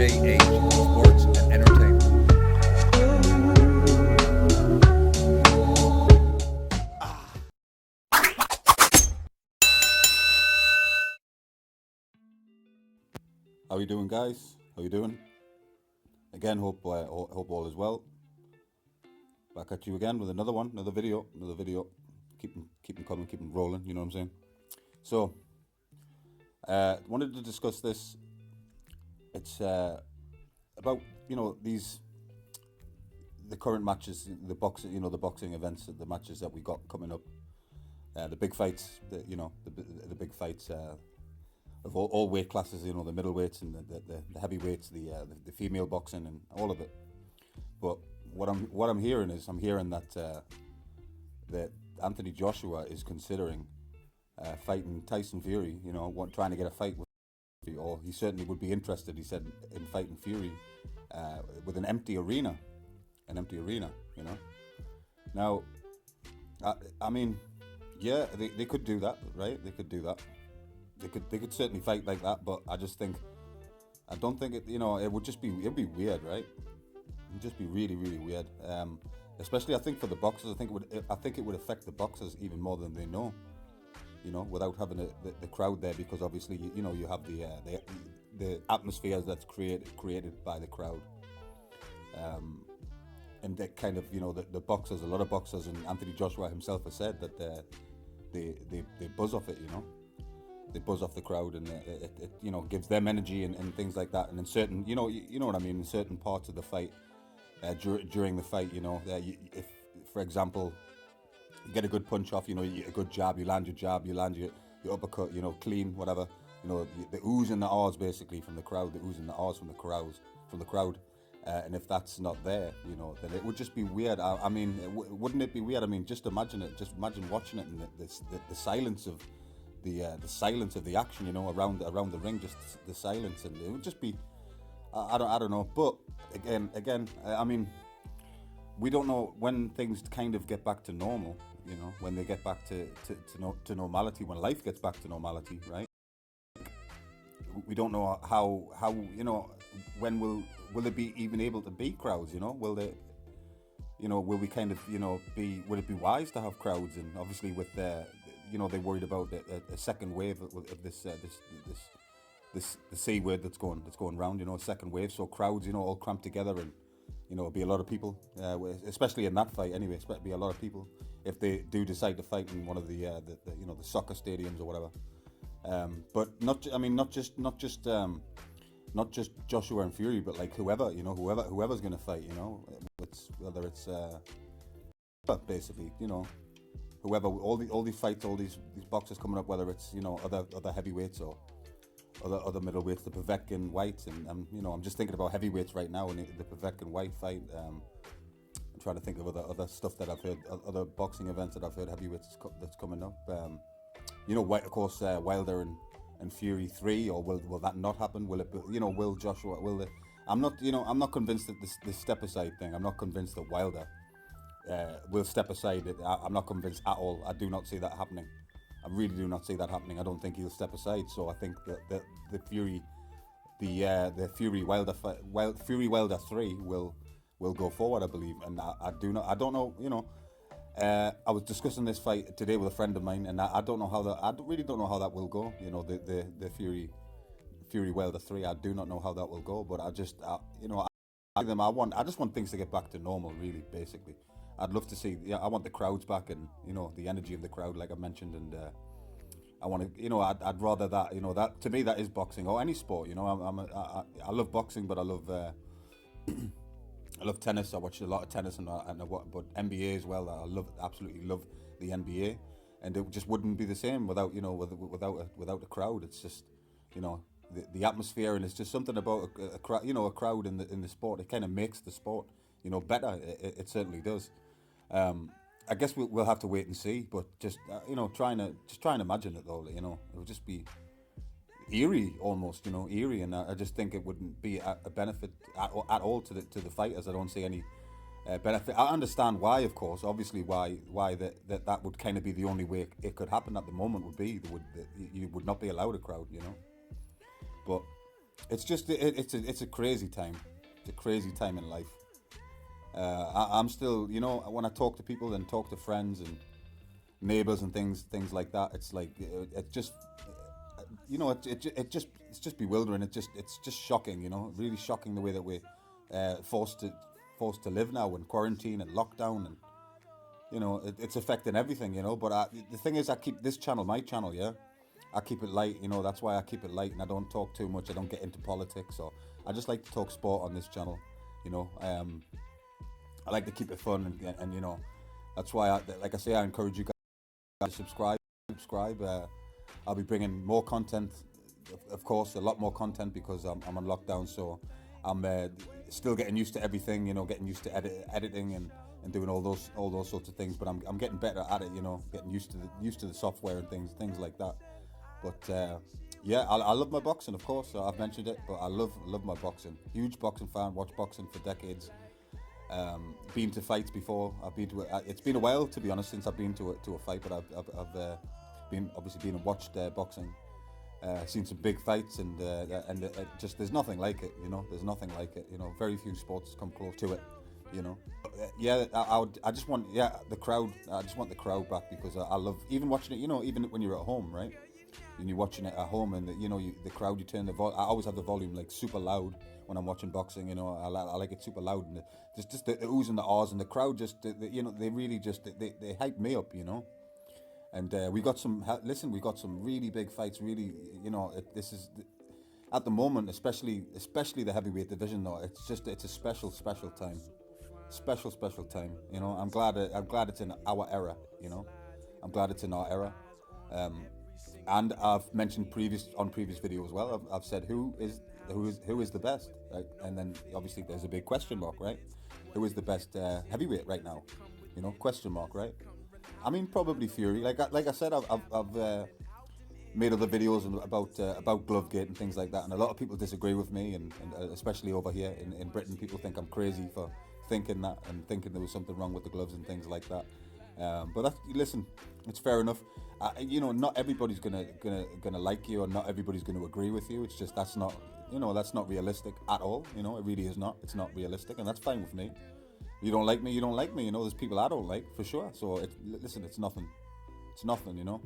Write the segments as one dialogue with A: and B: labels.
A: JH Sports and Entertainment.
B: How you doing, guys? How you doing? Again, hope all is well. Back at you again with another video. Keep 'em coming, keep 'em rolling. You know what I'm saying? So, wanted to discuss this. It's about these the current matches, the boxing events, the matches that we got coming up, the big fights, the big fights. Of all weight classes, the middleweights and the heavyweights, the female boxing and all of it. But what I'm hearing is that Anthony Joshua is considering fighting Tyson Fury. Trying to get a fight with, or he certainly would be interested. He said in fighting Fury with an empty arena. Now, I mean, yeah, they could do that, right? They could do that. They could certainly fight like that, but I don't think it'd be weird, right? It'd just be really, really weird. Especially I think for the boxers, I think it would affect the boxers even more than they know. Without having the crowd there, because obviously you have the atmosphere that's created by the crowd. And that kind of the boxers, a lot of boxers, and Anthony Joshua himself has said that they buzz off it. They buzz off the crowd, and it gives them energy and things like that. And in certain, you know what I mean, in certain parts of the fight, during the fight, if, for example, you get a good punch off, a good jab, you land your uppercut, clean, whatever, the oohs and the ahs basically from the crowd, the oohs and the ahs from the crowd. And if that's not there, then it would just be weird. I mean, wouldn't it be weird? I mean, just imagine it. Just imagine watching it and the silence of the silence of the action, around the ring, just the silence, and it would just be, I don't know. But again, I mean, we don't know when things kind of get back to normal. When they get back to normality, when life gets back to normality, right? We don't know how when will they be even able to be crowds? Will they? Will we kind of would it be wise to have crowds? And obviously with they're worried about a second wave of this the C word that's going round, a second wave. So crowds, all cramped together, and it'll be a lot of people, especially in that fight. Anyway, it'll be a lot of people if they do decide to fight in one of the soccer stadiums or whatever. But not just Joshua and Fury, but like whoever's going to fight. Whether it's basically, whoever, all these fights, all these boxers coming up, whether it's other heavyweights or other middleweights, the Povetkin White, and I'm just thinking about heavyweights right now, and the Povetkin White fight. I'm trying to think of other stuff that I've heard, other boxing events that I've heard heavyweights that's coming up. Of course, Wilder and Fury 3, or will that not happen? Will it be, will Joshua, will the, I'm not convinced that this step aside thing, I'm not convinced that Wilder will step aside. I'm not convinced at all. I do not see that happening. I really do not see that happening. I don't think he'll step aside. So I think that the Fury Wilder fight, Fury Wilder 3 will go forward, I believe. And I don't know. I was discussing this fight today with a friend of mine, and I really don't know how that will go. The Fury Wilder 3. I do not know how that will go, but I just I just want things to get back to normal, really, basically. I'd love to see. I want the crowds back, and the energy of the crowd, like I mentioned, and I want to. I'd rather that. That to me, that is boxing or any sport. I love boxing, but I love I love tennis. I watch a lot of tennis, but NBA as well. Absolutely love the NBA, and it just wouldn't be the same without without a crowd. It's just the atmosphere, and it's just something about a crowd in the sport. It kind of makes the sport better. It certainly does. I guess we'll have to wait and see, but just trying to imagine it though. It would just be eerie, almost, eerie, and I just think it wouldn't be a benefit at all to the fighters. I don't see any benefit. I understand why, of course, obviously why that would kind of be the only way it could happen at the moment would be you would not be allowed a crowd, but it's just it's a crazy time. It's a crazy time in life. I'm still, you know, when I talk to people and talk to friends and neighbors and things like that, it's like it just, you know, it's just bewildering. It's just shocking, you know, really shocking the way that we're forced to live now in quarantine and lockdown, and you know it's affecting everything, you know. But the thing is, I keep this channel, my channel, yeah. I keep it light, you know. That's why I keep it light, and I don't talk too much. I don't get into politics, or I just like to talk sport on this channel, you know. I like to keep it fun, and you know, that's why, like I say, I encourage you guys to subscribe. Subscribe. I'll be bringing more content, of course, a lot more content because I'm on lockdown, so I'm still getting used to everything, you know, getting used to editing and doing all those sorts of things. But I'm getting better at it, you know, getting used to the software and things like that. But yeah, I love my boxing, of course. I've mentioned it, but I love my boxing. Huge boxing fan. Watched boxing for decades. Been to fights before. I've been to it's been a while, to be honest, since I've been to a fight, but I've been and watched boxing. Seen some big fights, and just there's nothing like it, you know. There's nothing like it, you know. Very few sports come close to it, you know. Yeah, I just want, yeah, the crowd. I just want the crowd back because I love even watching it. You know, even when you're at home, right? When you're watching it at home, and you know, the crowd, you turn I always have the volume like super loud when I'm watching boxing. You know, I like it super loud, and just the oohs and the ahs, and the crowd just, you know, they really just they hype me up, you know. And we got some. Listen, we got some really big fights. Really, you know, this is at the moment, especially the heavyweight division. Though it's a special time, special time. You know, I'm glad it's in our era. You know, I'm glad it's in our era. Um, and I've mentioned previous video as well. I've said who is the best, right? And then obviously there's a big question mark, right? Who is the best heavyweight right now? You know, question mark, right? I mean, probably Fury. Like I said, I've made other videos about Glovegate and things like that, and a lot of people disagree with me, and especially over here in Britain, people think I'm crazy for thinking that and thinking there was something wrong with the gloves and things like that. But listen, it's fair enough. You know, not everybody's gonna like you, or not everybody's gonna agree with you. It's just that's not, you know, that's not realistic at all. You know, it really is not. It's not realistic, and that's fine with me. You don't like me, you don't like me. You know, there's people I don't like for sure. So listen, it's nothing. It's nothing. You know.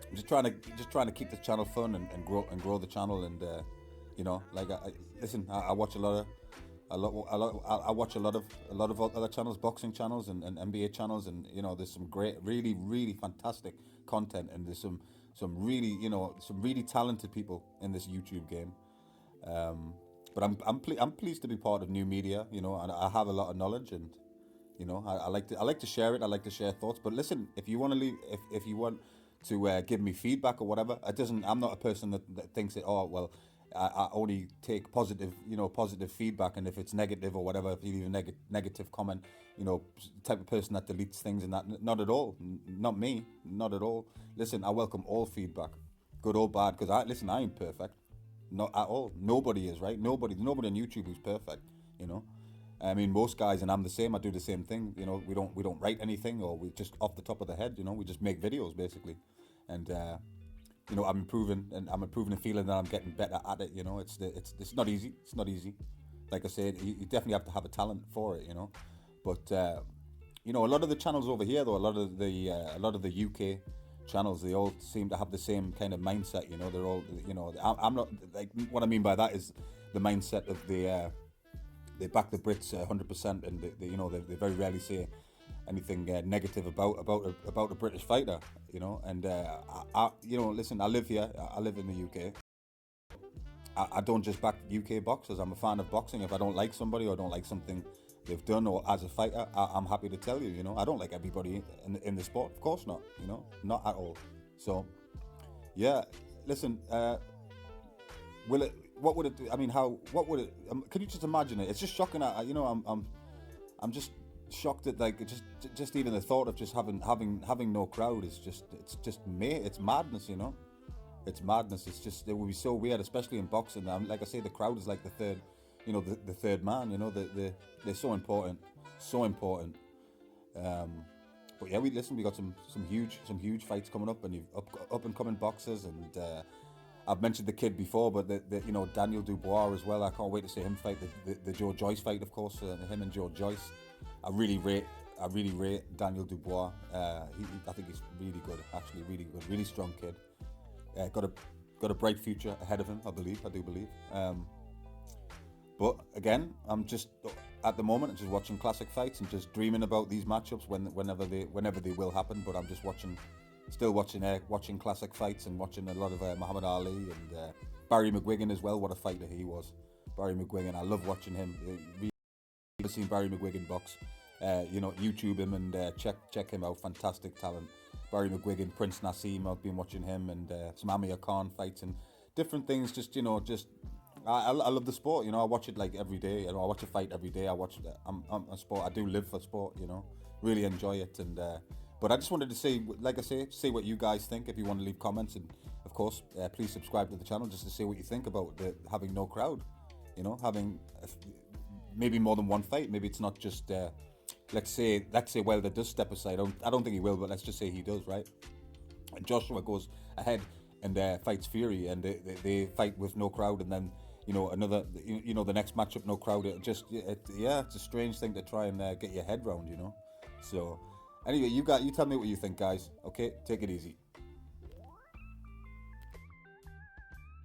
B: I'm just trying to keep the channel fun and grow the channel, and you know, like listen, I watch a lot of I watch a lot of other channels, boxing channels and NBA channels, and you know, there's some great, really fantastic content, and there's some really, you know, some really talented people in this YouTube game. But I'm pleased to be part of new media, you know, and I have a lot of knowledge, and you know, I like to share it. I like to share thoughts. But listen, if you want to leave, if you want to give me feedback or whatever, it doesn't. I'm not a person that thinks that, oh well, I only take positive, you know, positive feedback, and if it's negative or whatever, if you leave a negative comment, you know, type of person that deletes things and that. Not at all. Not me. Not at all. Listen, I welcome all feedback, good or bad, because I ain't perfect. Not at all. Nobody is, right? Nobody on YouTube who's perfect. You know. I mean, most guys, and I'm the same. I do the same thing. You know, we don't write anything, or we just off the top of the head. You know, we just make videos basically, and you know, I'm improving and feeling that I'm getting better at it. You know, it's not easy. It's not easy. Like I said, you definitely have to have a talent for it. You know, but you know, a lot of the channels over here, though, a lot of the UK channels, they all seem to have the same kind of mindset. You know, they're all, you know, I'm not, like, what I mean by that is the mindset of they back the Brits 100%, and you know, they very rarely say anything negative about a British fighter, you know. And you know, listen, I live here, I live in the UK. I don't just back UK boxers. I'm a fan of boxing. If I don't like somebody or don't like something they've done, or as a fighter, I'm happy to tell you. You know, I don't like everybody in the sport. Of course not. You know, not at all. So, yeah, listen. Will it? What would it do? I mean, how? What would it? Can you just imagine it? It's just shocking. You know, I'm just shocked at, like, just even the thought of just having no crowd is just, it's madness. You know, it's madness. It's just, it would be so weird, especially in boxing. Like I say, the crowd is like the third, you know, the third man. You know, they're so important, so important. But yeah, we got some huge fights coming up, and you've up and coming boxers, and I've mentioned the kid before, but the you know, Daniel Dubois as well. I can't wait to see him fight the Joe Joyce fight, of course. Him and Joe Joyce. I really rate I really rate Daniel Dubois. I think he's really good, actually, really good, really strong kid. Got a bright future ahead of him, I do believe. But again, I'm just at the moment, I'm just watching classic fights and just dreaming about these matchups whenever they will happen. But I'm just still watching classic fights and watching a lot of Muhammad Ali and Barry McGuigan as well. What a fighter he was, Barry McGuigan. I love watching him. I've seen Barry McGuigan box. YouTube him and check him out. Fantastic talent. Barry McGuigan, Prince Nassim. I've been watching him and some Amir Khan fights and different things. I love the sport. I watch it like every day. I watch a fight every day. I'm a sport. I do live for sport. Really enjoy it. And but I just wanted to say, like I say what you guys think. If you want to leave comments, and of course, please subscribe to the channel just to say what you think about having no crowd. Having maybe more than one fight. Maybe it's not just. Let's say Wilder does step aside. I don't think he will, but let's just say he does, right? And Joshua goes ahead and fights Fury, and they fight with no crowd, and then the next matchup, no crowd. It's a strange thing to try and get your head round, So anyway, you tell me what you think, guys. Okay, take it easy.